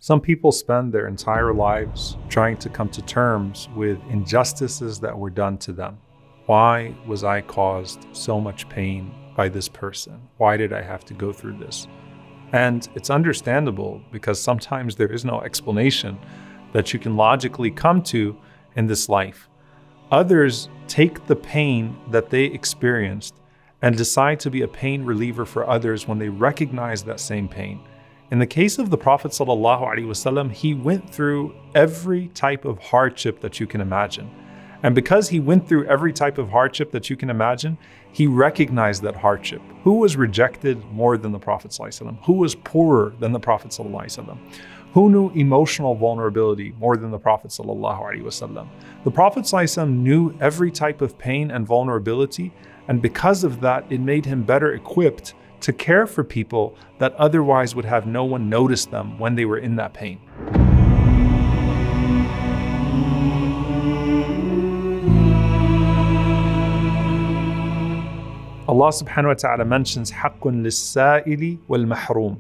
Some people spend their entire lives trying to come to terms with injustices that were done to them. Why was I caused so much pain by this person? Why did I have to go through this? And it's understandable because sometimes there is no explanation that you can logically come to in this life. Others take the pain that they experienced and decide to be a pain reliever for others when they recognize that same pain. In the case of the Prophet ﷺ, he went through every type of hardship that you can imagine. And because he went through every type of hardship that you can imagine, he recognized that hardship. Who was rejected more than the Prophet ﷺ? Who was poorer than the Prophet ﷺ? Who knew emotional vulnerability more than the Prophet ﷺ? The Prophet ﷺ knew every type of pain and vulnerability, and because of that, it made him better equipped to care for people that otherwise would have no one notice them when they were in that pain. Allah subhanahu wa ta'ala mentions haqqun lis-sa'ili wal-mahrum,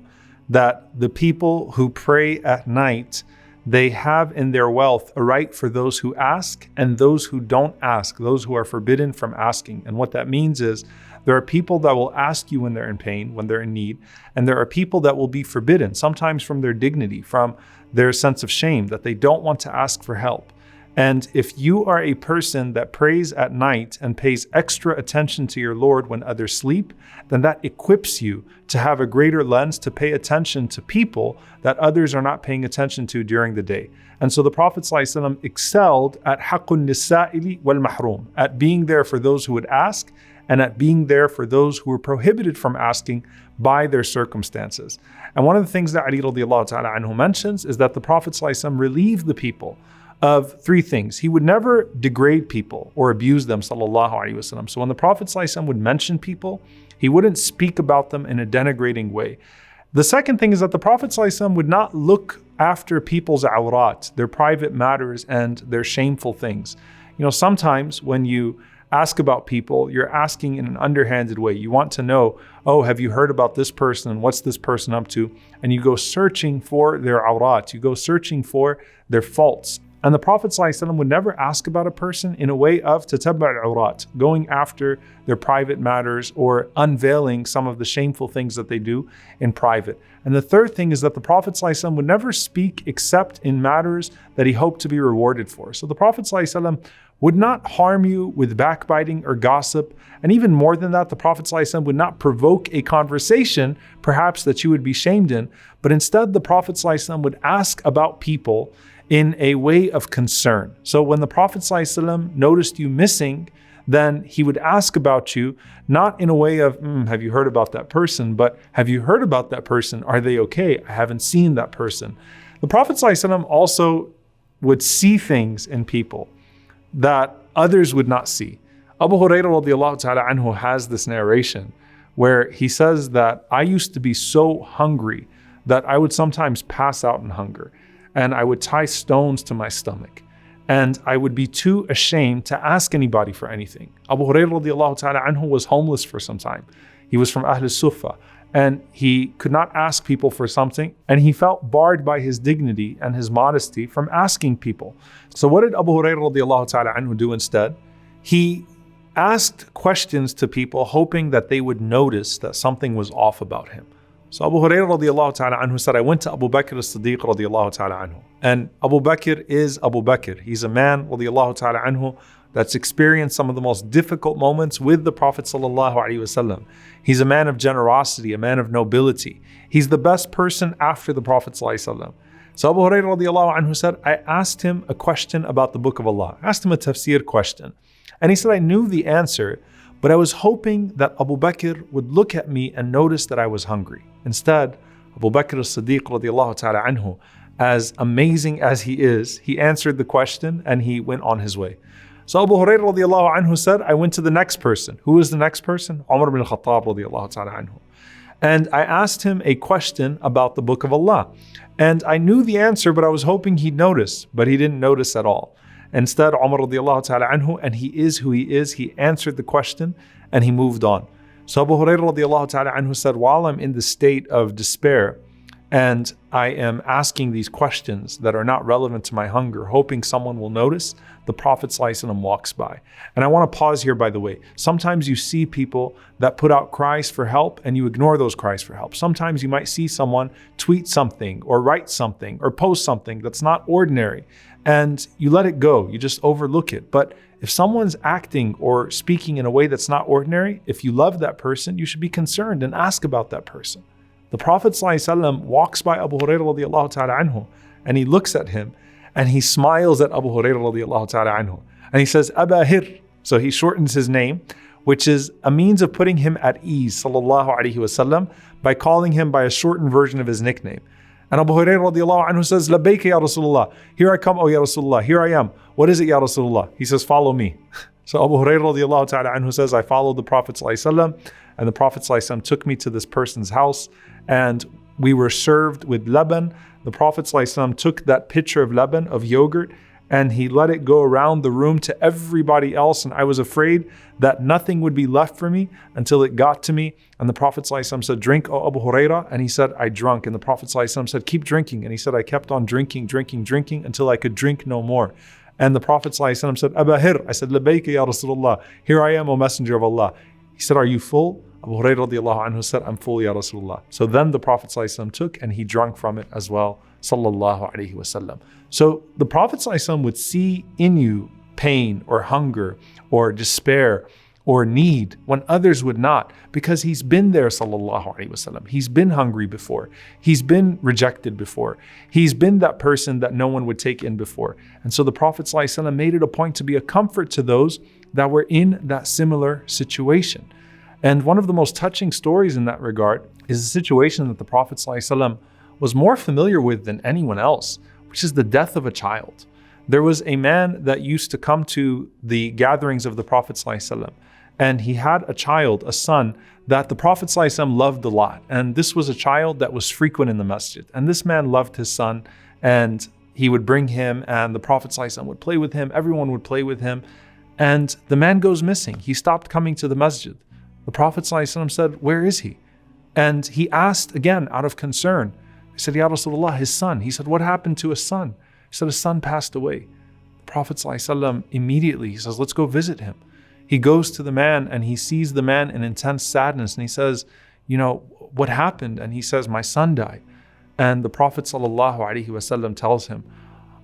that the people who pray at night, they have in their wealth a right for those who ask and those who don't ask, those who are forbidden from asking. And what that means is there are people that will ask you when they're in pain, when they're in need, and there are people that will be forbidden, sometimes from their dignity, from their sense of shame, that they don't want to ask for help. And if you are a person that prays at night and pays extra attention to your Lord when others sleep, then that equips you to have a greater lens to pay attention to people that others are not paying attention to during the day. And so the Prophet ﷺ excelled at haqqun lis-sa'ili wal-mahrum, at being there for those who would ask and at being there for those who were prohibited from asking by their circumstances. And one of the things that Ali radiallahu ta'ala anhu mentions is that the Prophet ﷺ relieved the people of three things. He would never degrade people or abuse them, sallallahu alaihi wasallam. So when the Prophet ﷺ would mention people, he wouldn't speak about them in a denigrating way. The second thing is that the Prophet ﷺ would not look after people's awrat, their private matters and their shameful things. You know, sometimes when you ask about people, you're asking in an underhanded way. You want to know, oh, have you heard about this person? What's this person up to? And you go searching for their awrat. You go searching for their faults. And the Prophet ﷺ would never ask about a person in a way of tatabba' al-awrat, going after their private matters or unveiling some of the shameful things that they do in private. And the third thing is that the Prophet ﷺ would never speak except in matters that he hoped to be rewarded for. So the Prophet ﷺ would not harm you with backbiting or gossip. And even more than that, the Prophet ﷺ would not provoke a conversation, perhaps that you would be shamed in, but instead the Prophet ﷺ would ask about people in a way of concern. So when the Prophet ﷺ noticed you missing, then he would ask about you, not in a way of, have you heard about that person? But have you heard about that person? Are they okay? I haven't seen that person. The Prophet ﷺ also would see things in people that others would not see. Abu Hurairah radiallahu ta'ala anhu has this narration where he says that I used to be so hungry that I would sometimes pass out in hunger. And I would tie stones to my stomach. And I would be too ashamed to ask anybody for anything. Abu Hurairah radiallahu ta'ala anhu was homeless for some time. He was from Ahl Sufa. And he could not ask people for something. And he felt barred by his dignity and his modesty from asking people. So what did Abu Hurairah radiallahu ta'ala anhu do instead? He asked questions to people hoping that they would notice that something was off about him. So Abu Hurairah radiallahu ta'ala anhu said, I went to Abu Bakr as-Siddiq radiallahu ta'ala anhu. And Abu Bakr is Abu Bakr. He's a man radiallahu ta'ala anhu that's experienced some of the most difficult moments with the Prophet sallallahu alaihi wasallam. He's a man of generosity, a man of nobility. He's the best person after the Prophet sallallahu alaihi wasallam. So Abu Hurairah radiallahu anhu said, I asked him a question about the Book of Allah. I asked him a tafsir question. And he said, I knew the answer, but I was hoping that Abu Bakr would look at me and notice that I was hungry. Instead, Abu Bakr as-Siddiq radiallahu ta'ala anhu, as amazing as he is, he answered the question and he went on his way. So Abu Hurairah radiallahu anhu said, I went to the next person. Who is the next person? Umar ibn al-Khattab radiallahu ta'ala anhu. And I asked him a question about the Book of Allah. And I knew the answer, but I was hoping he'd notice, but he didn't notice at all. Instead, Umar radiallahu ta'ala anhu, and he is who he is, he answered the question and he moved on. So Abu Hurairah radiallahu ta'ala anhu said, while I'm in the state of despair and I am asking these questions that are not relevant to my hunger, hoping someone will notice, the Prophet ﷺ walks by. And I want to pause here, by the way. Sometimes you see people that put out cries for help and you ignore those cries for help. Sometimes you might see someone tweet something or write something or post something that's not ordinary and you let it go. You just overlook it. But if someone's acting or speaking in a way that's not ordinary, if you love that person, you should be concerned and ask about that person. The Prophet ﷺ walks by Abu Hurairah radiallahu ta'ala anhu and he looks at him and he smiles at Abu Hurairah radiallahu ta'ala anhu and he says, Aba Hir. So he shortens his name, which is a means of putting him at ease, sallallahu alaihi wasallam, by calling him by a shortened version of his nickname. And Abu Hurairah radiallahu anhu says, Labbayka ya Rasulullah. Here I come, oh ya Rasulullah. Here I am. What is it, ya Rasulullah? He says, follow me. So Abu Hurairah radiallahu ta'ala anhu says, I followed the Prophet ﷺ, and the Prophet ﷺ took me to this person's house and we were served with laban. The Prophet ﷺ took that pitcher of laban, of yogurt, and he let it go around the room to everybody else. And I was afraid that nothing would be left for me until it got to me. And the Prophet ﷺ said, drink, O Abu Hurairah. And he said, I drunk. And the Prophet ﷺ said, keep drinking. And he said, I kept on drinking until I could drink no more. And the Prophet ﷺ said, Aba Hir. I said, Labbayka ya Rasulullah. Here I am, O Messenger of Allah. He said, are you full? Abu Hurairah radiallahu anhu said, I'm full, ya Rasulullah. So then the Prophet ﷺ took and he drank from it as well, sallallahu alaihi wasallam. So the Prophet ﷺ would see in you pain or hunger or despair or need when others would not, because he's been there, sallallahu alaihi wasallam. He's been hungry before. He's been rejected before. He's been that person that no one would take in before. And so the Prophet ﷺ made it a point to be a comfort to those that were in that similar situation. And one of the most touching stories in that regard is a situation that the Prophet ﷺ was more familiar with than anyone else, which is the death of a child. There was a man that used to come to the gatherings of the Prophet ﷺ, and he had a child, a son, that the Prophet ﷺ loved a lot. And this was a child that was frequent in the masjid. And this man loved his son, and he would bring him, and the Prophet ﷺ would play with him, everyone would play with him. And the man goes missing. He stopped coming to the masjid. The Prophet ﷺ said, where is he? And he asked again out of concern. He said, Ya Rasulullah, his son. He said, what happened to his son? He said, his son passed away. The Prophet ﷺ immediately, he says, let's go visit him. He goes to the man and he sees the man in intense sadness and he says, what happened? And he says, my son died. And the Prophet ﷺ tells him,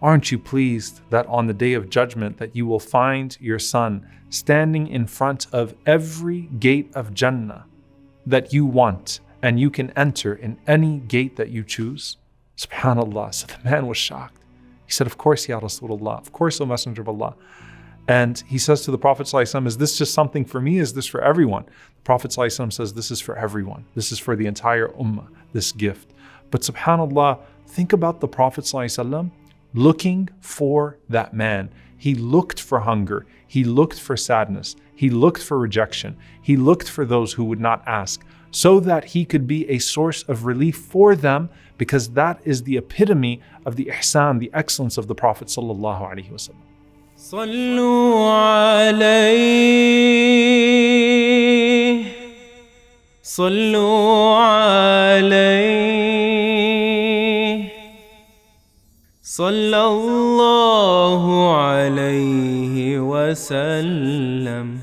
aren't you pleased that on the day of judgment that you will find your son standing in front of every gate of Jannah that you want, and you can enter in any gate that you choose? SubhanAllah. So the man was shocked. He said, of course, Ya Rasulullah. Of course, O Messenger of Allah. And he says to the Prophet ﷺ, is this just something for me? Is this for everyone? The Prophet ﷺ says, this is for everyone. This is for the entire ummah, this gift. But SubhanAllah, think about the Prophet ﷺ looking for that man. He looked for hunger. He looked for sadness. He looked for rejection. He looked for those who would not ask, so that he could be a source of relief for them, because that is the epitome of the ihsan, the excellence of the Prophet sallallahu alaihi wasallam. صلوا عليه صلوا عليه صلى الله عليه وسلم